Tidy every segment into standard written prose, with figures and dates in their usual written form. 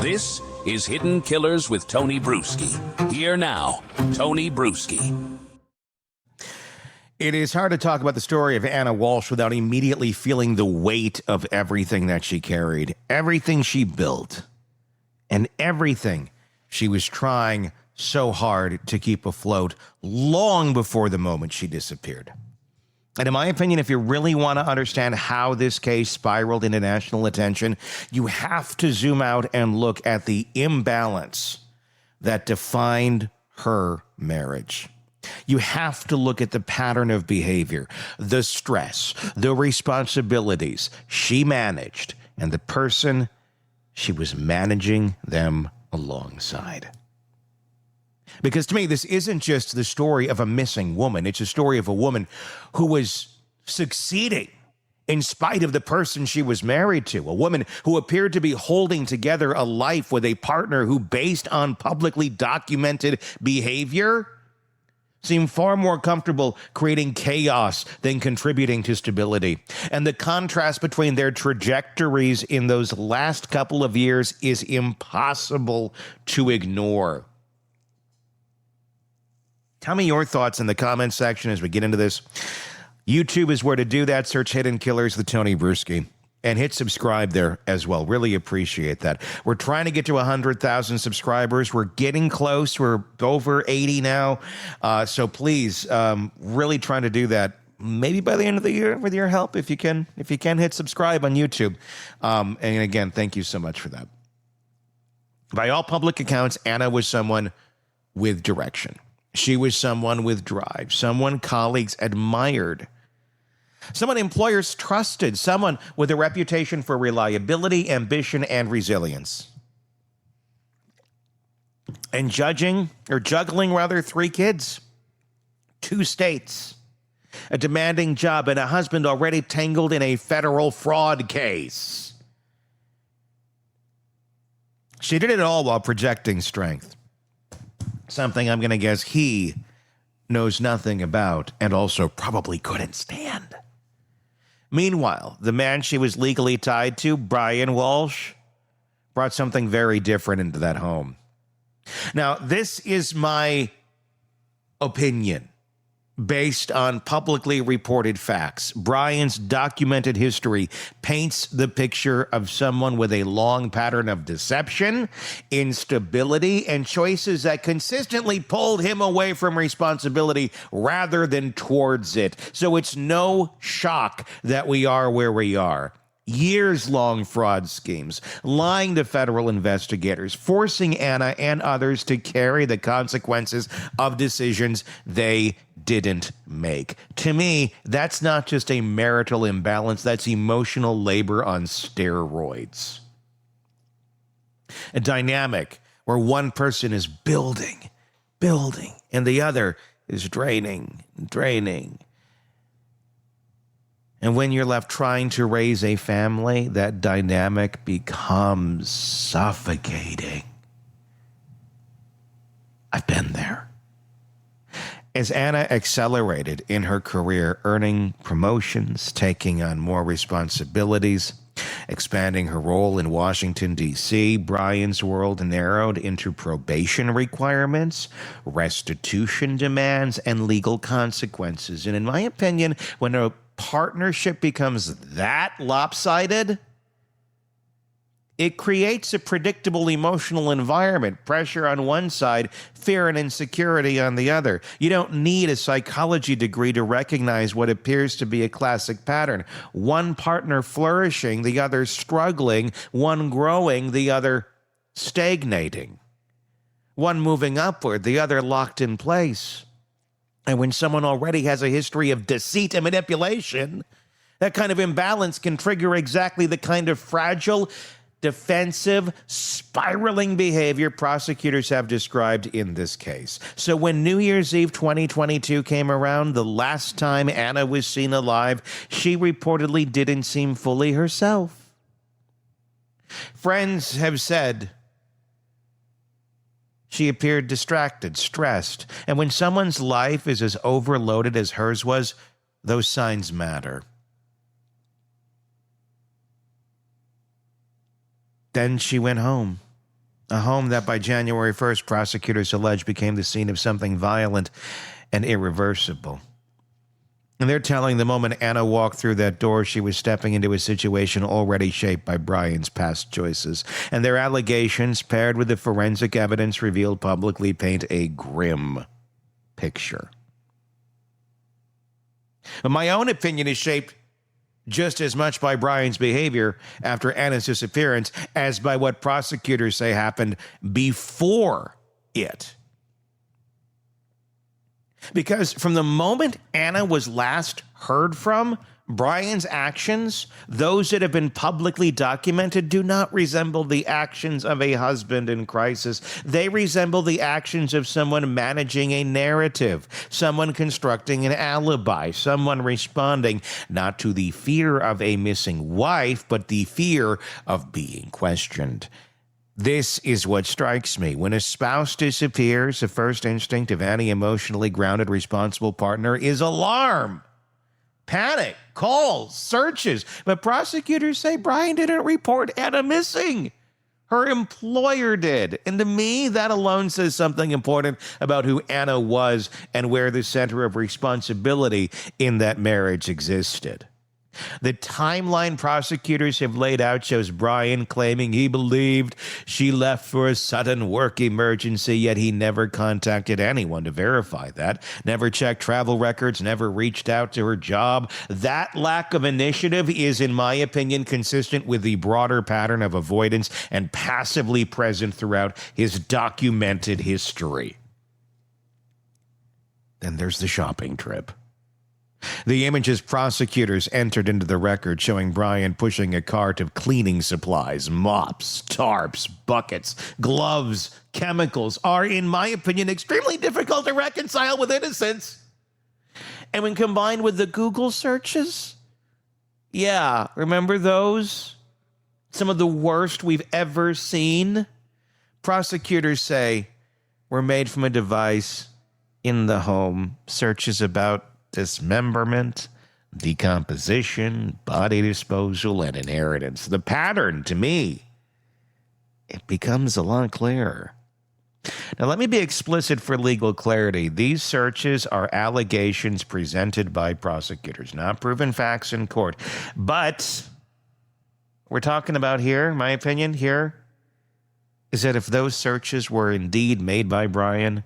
This is Hidden Killers with Tony Bruschi. Here now, Tony Bruschi. It is hard to talk about the story of Ana Walshe without immediately feeling the weight of everything that she carried, everything she built, and everything she was trying so hard to keep afloat long before the moment she disappeared. And in my opinion, if you really want to understand how this case spiraled into national attention, you have to zoom out and look at the imbalance that defined her marriage. You have to look at the pattern of behavior, the stress, the responsibilities she managed, and the person she was managing them alongside. Because to me, this isn't just the story of a missing woman. It's a story of a woman who was succeeding in spite of the person she was married to. A woman who appeared to be holding together a life with a partner who, based on publicly documented behavior, seemed far more comfortable creating chaos than contributing to stability. And the contrast between their trajectories in those last couple of years is impossible to ignore. Tell me your thoughts in the comments section as we get into this. YouTube is where to do that. Search Hidden Killers with Tony Bruschi. And hit subscribe there as well. Really appreciate that. We're trying to get to 100,000 subscribers. We're getting close. We're over 80 now. So please, really trying to do that. Maybe by the end of the year with your help, if you can hit subscribe on YouTube. And again, thank you so much for that. By all public accounts, Ana was someone with direction. She was someone with drive, someone colleagues admired, someone employers trusted, someone with a reputation for reliability, ambition, and resilience. And juggling 3 kids, 2 states, a demanding job, and a husband already tangled in a federal fraud case. She did it all while projecting strength. Something I'm going to guess he knows nothing about and also probably couldn't stand. Meanwhile, the man she was legally tied to, Brian Walshe, brought something very different into that home. Now, this is my opinion based on publicly reported facts. Brian's documented history paints the picture of someone with a long pattern of deception, instability, and choices that consistently pulled him away from responsibility rather than towards it. So it's no shock that we are where we are. Years-long fraud schemes, lying to federal investigators, forcing Ana and others to carry the consequences of decisions they didn't make. To me, that's not just a marital imbalance, that's emotional labor on steroids. A dynamic where one person is building, and the other is draining. And when you're left trying to raise a family, that dynamic becomes suffocating. I've been there. As Ana accelerated in her career, earning promotions, taking on more responsibilities, expanding her role in Washington, D.C., Brian's world narrowed into probation requirements, restitution demands, and legal consequences. And in my opinion, when a partnership becomes that lopsided, it creates a predictable emotional environment, pressure on one side, fear and insecurity on the other. You don't need a psychology degree to recognize what appears to be a classic pattern. One partner flourishing, the other struggling, one growing, the other stagnating. One moving upward, the other locked in place. And when someone already has a history of deceit and manipulation, that kind of imbalance can trigger exactly the kind of fragile, defensive, spiraling behavior prosecutors have described in this case. So when New Year's Eve 2022 came around, the last time Ana was seen alive, she reportedly didn't seem fully herself. Friends have said she appeared distracted, stressed, and when someone's life is as overloaded as hers was, those signs matter. Then she went home, A home that by January 1st, prosecutors allege became the scene of something violent and irreversible. And they're telling the moment Ana walked through that door, she was stepping into a situation already shaped by Brian's past choices. And their allegations, paired with the forensic evidence revealed publicly, paint a grim picture. But my own opinion is shaped just as much by Brian's behavior after Ana's disappearance as by what prosecutors say happened before it. Because from the moment Ana was last heard from, Brian's actions, those that have been publicly documented, do not resemble the actions of a husband in crisis. They resemble the actions of someone managing a narrative, someone constructing an alibi, someone responding not to the fear of a missing wife, but the fear of being questioned. This is what strikes me. When a spouse disappears, the first instinct of any emotionally grounded, responsible partner is alarm. Panic, calls, searches. But prosecutors say Brian didn't report Ana missing. Her employer did. And to me, that alone says something important about who Ana was and where the center of responsibility in that marriage existed. The timeline prosecutors have laid out shows Brian claiming he believed she left for a sudden work emergency, yet he never contacted anyone to verify that, never checked travel records, never reached out to her job. That lack of initiative is, in my opinion, consistent with the broader pattern of avoidance and passively present throughout his documented history. Then there's the shopping trip. The images prosecutors entered into the record showing Brian pushing a cart of cleaning supplies, mops, tarps, buckets, gloves, chemicals are, in my opinion, extremely difficult to reconcile with innocence. And when combined with the Google searches, yeah, remember those? Some of the worst we've ever seen. Prosecutors say were made from a device in the home. Searches about dismemberment, decomposition, body disposal, and inheritance. The pattern, to me, it becomes a lot clearer. Now, let me be explicit for legal clarity. These searches are allegations presented by prosecutors, not proven facts in court. But we're talking about here, my opinion here, is that if those searches were indeed made by Brian,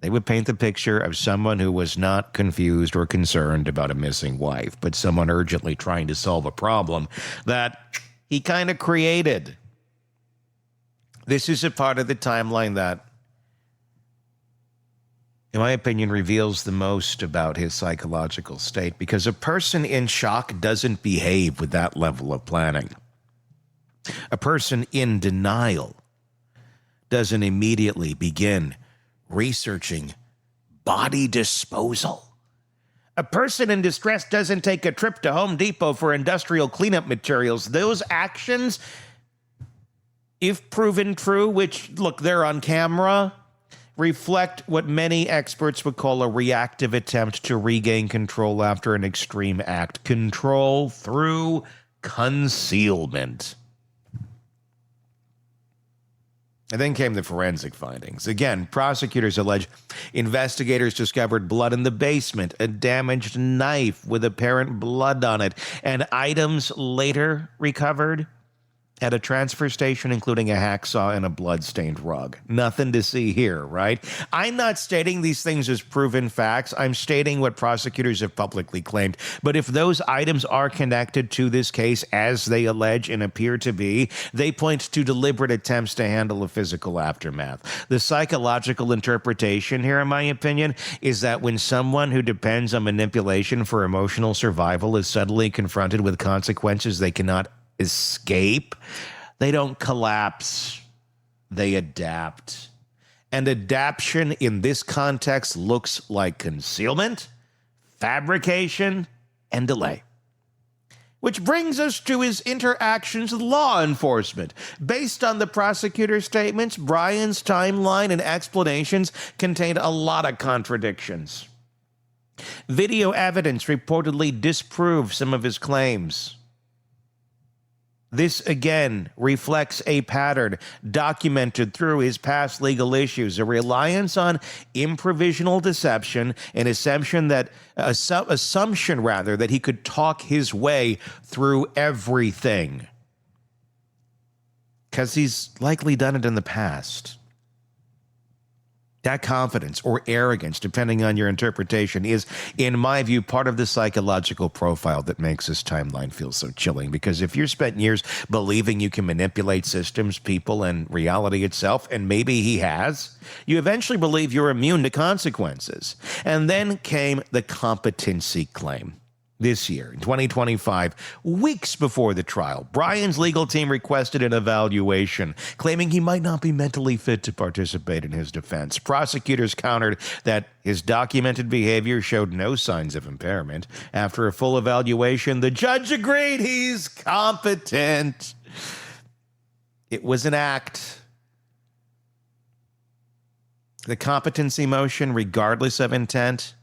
they would paint the picture of someone who was not confused or concerned about a missing wife, but someone urgently trying to solve a problem that he kind of created. This is a part of the timeline that, in my opinion, reveals the most about his psychological state, because a person in shock doesn't behave with that level of planning. A person in denial doesn't immediately begin researching body disposal. A person in distress doesn't take a trip to Home Depot for industrial cleanup materials. Those actions, if proven true, which, look, they're on camera, reflect what many experts would call a reactive attempt to regain control after an extreme act. Control through concealment. And then came the forensic findings. Again, prosecutors allege investigators discovered blood in the basement, a damaged knife with apparent blood on it, and items later recovered at a transfer station, including a hacksaw and a blood-stained rug. Nothing to see here, right? I'm not stating these things as proven facts. I'm stating what prosecutors have publicly claimed. But if those items are connected to this case, as they allege and appear to be, they point to deliberate attempts to handle a physical aftermath. The psychological interpretation here, in my opinion, is that when someone who depends on manipulation for emotional survival is suddenly confronted with consequences they cannot escape, they don't collapse, they adapt. And adaptation in this context looks like concealment, fabrication, and delay. Which brings us to his interactions with law enforcement. Based on the prosecutor's statements, Brian's timeline and explanations contained a lot of contradictions. Video evidence reportedly disproved some of his claims. This again reflects a pattern documented through his past legal issues, a reliance on improvisational deception, an assumption that he could talk his way through everything. Because he's likely done it in the past. That confidence or arrogance, depending on your interpretation, is, in my view, part of the psychological profile that makes this timeline feel so chilling. Because if you've spent years believing you can manipulate systems, people, and reality itself, and maybe he has, you eventually believe you're immune to consequences. And then came the competency claim. This year, in 2025, weeks before the trial, Brian's legal team requested an evaluation, claiming he might not be mentally fit to participate in his defense. Prosecutors countered that his documented behavior showed no signs of impairment. After a full evaluation, the judge agreed he's competent. It was an act. The competency motion, regardless of intent,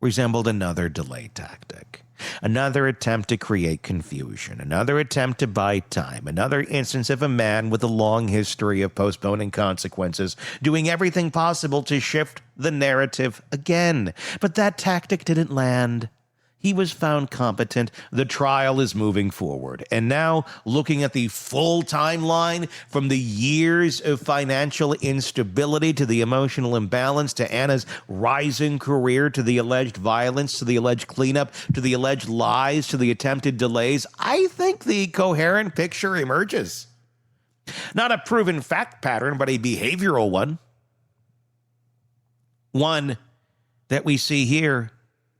resembled another delay tactic, another attempt to create confusion, another attempt to buy time, another instance of a man with a long history of postponing consequences, doing everything possible to shift the narrative again. But that tactic didn't land. He was found competent. The trial is moving forward. And now, looking at the full timeline, from the years of financial instability to the emotional imbalance to Anna's rising career to the alleged violence to the alleged cleanup to the alleged lies to the attempted delays, I think the coherent picture emerges. Not a proven fact pattern, but a behavioral one. One that we see here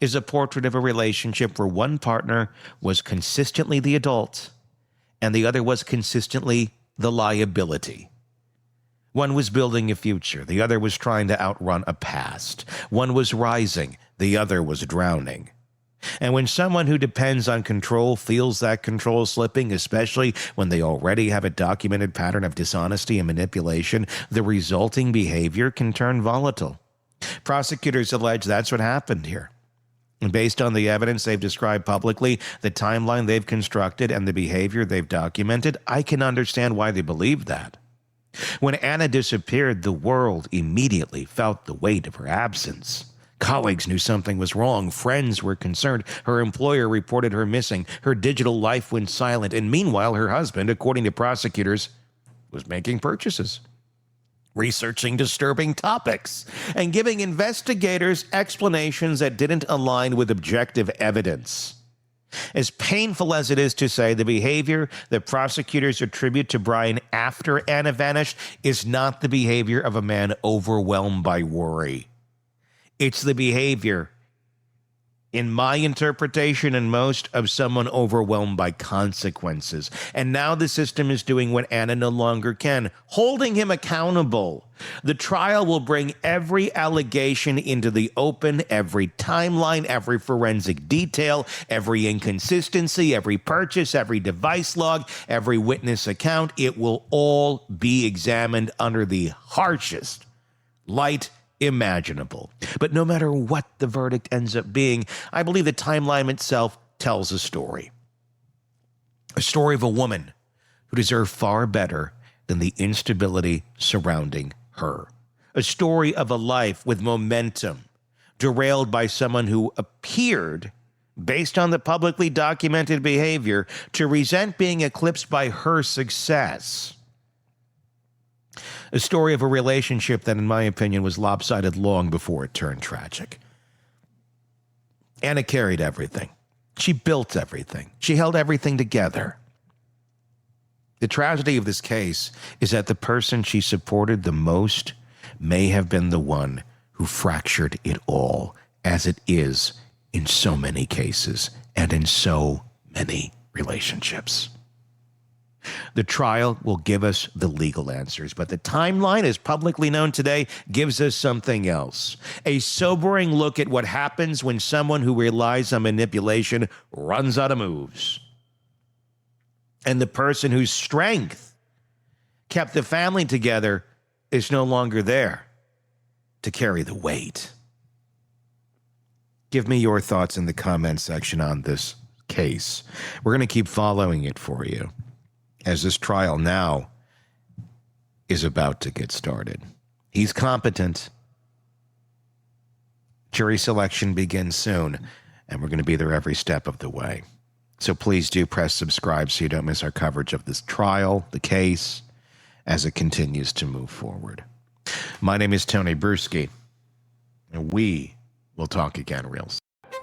is a portrait of a relationship where one partner was consistently the adult and the other was consistently the liability. One was building a future. The other was trying to outrun a past. One was rising. The other was drowning. And when someone who depends on control feels that control slipping, especially when they already have a documented pattern of dishonesty and manipulation, the resulting behavior can turn volatile. Prosecutors allege that's what happened here. And based on the evidence they've described publicly, the timeline they've constructed, and the behavior they've documented, I can understand why they believe that. When Anna disappeared, the world immediately felt the weight of her absence. Colleagues knew something was wrong. Friends were concerned. Her employer reported her missing. Her digital life went silent. And meanwhile, her husband, according to prosecutors, was making purchases, researching disturbing topics, and giving investigators explanations that didn't align with objective evidence. As painful as it is to say, the behavior that prosecutors attribute to Brian after Anna vanished is not the behavior of a man overwhelmed by worry. It's the behavior, in my interpretation and most, of someone overwhelmed by consequences. And now the system is doing what Anna no longer can, holding him accountable. The trial will bring every allegation into the open, every timeline, every forensic detail, every inconsistency, every purchase, every device log, every witness account. It will all be examined under the harshest light imaginable. But no matter what the verdict ends up being, I believe the timeline itself tells a story. A story of a woman who deserved far better than the instability surrounding her. A story of a life with momentum, derailed by someone who appeared, based on the publicly documented behavior, to resent being eclipsed by her success. A story of a relationship that, in my opinion, was lopsided long before it turned tragic. Anna carried everything. She built everything. She held everything together. The tragedy of this case is that the person she supported the most may have been the one who fractured it all, as it is in so many cases and in so many relationships. The trial will give us the legal answers, but the timeline, as publicly known today, gives us something else. A sobering look at what happens when someone who relies on manipulation runs out of moves. And the person whose strength kept the family together is no longer there to carry the weight. Give me your thoughts in the comments section on this case. We're going to keep following it for you as this trial now is about to get started. He's competent. Jury selection begins soon, and we're going to be there every step of the way. So please do press subscribe so you don't miss our coverage of this trial, the case, as it continues to move forward. My name is Tony Bruschi, and we will talk again real soon.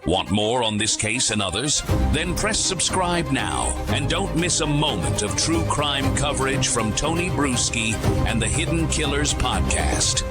Want more on this case and others? Then press subscribe now and don't miss a moment of true crime coverage from Tony Bruschi and the Hidden Killers podcast.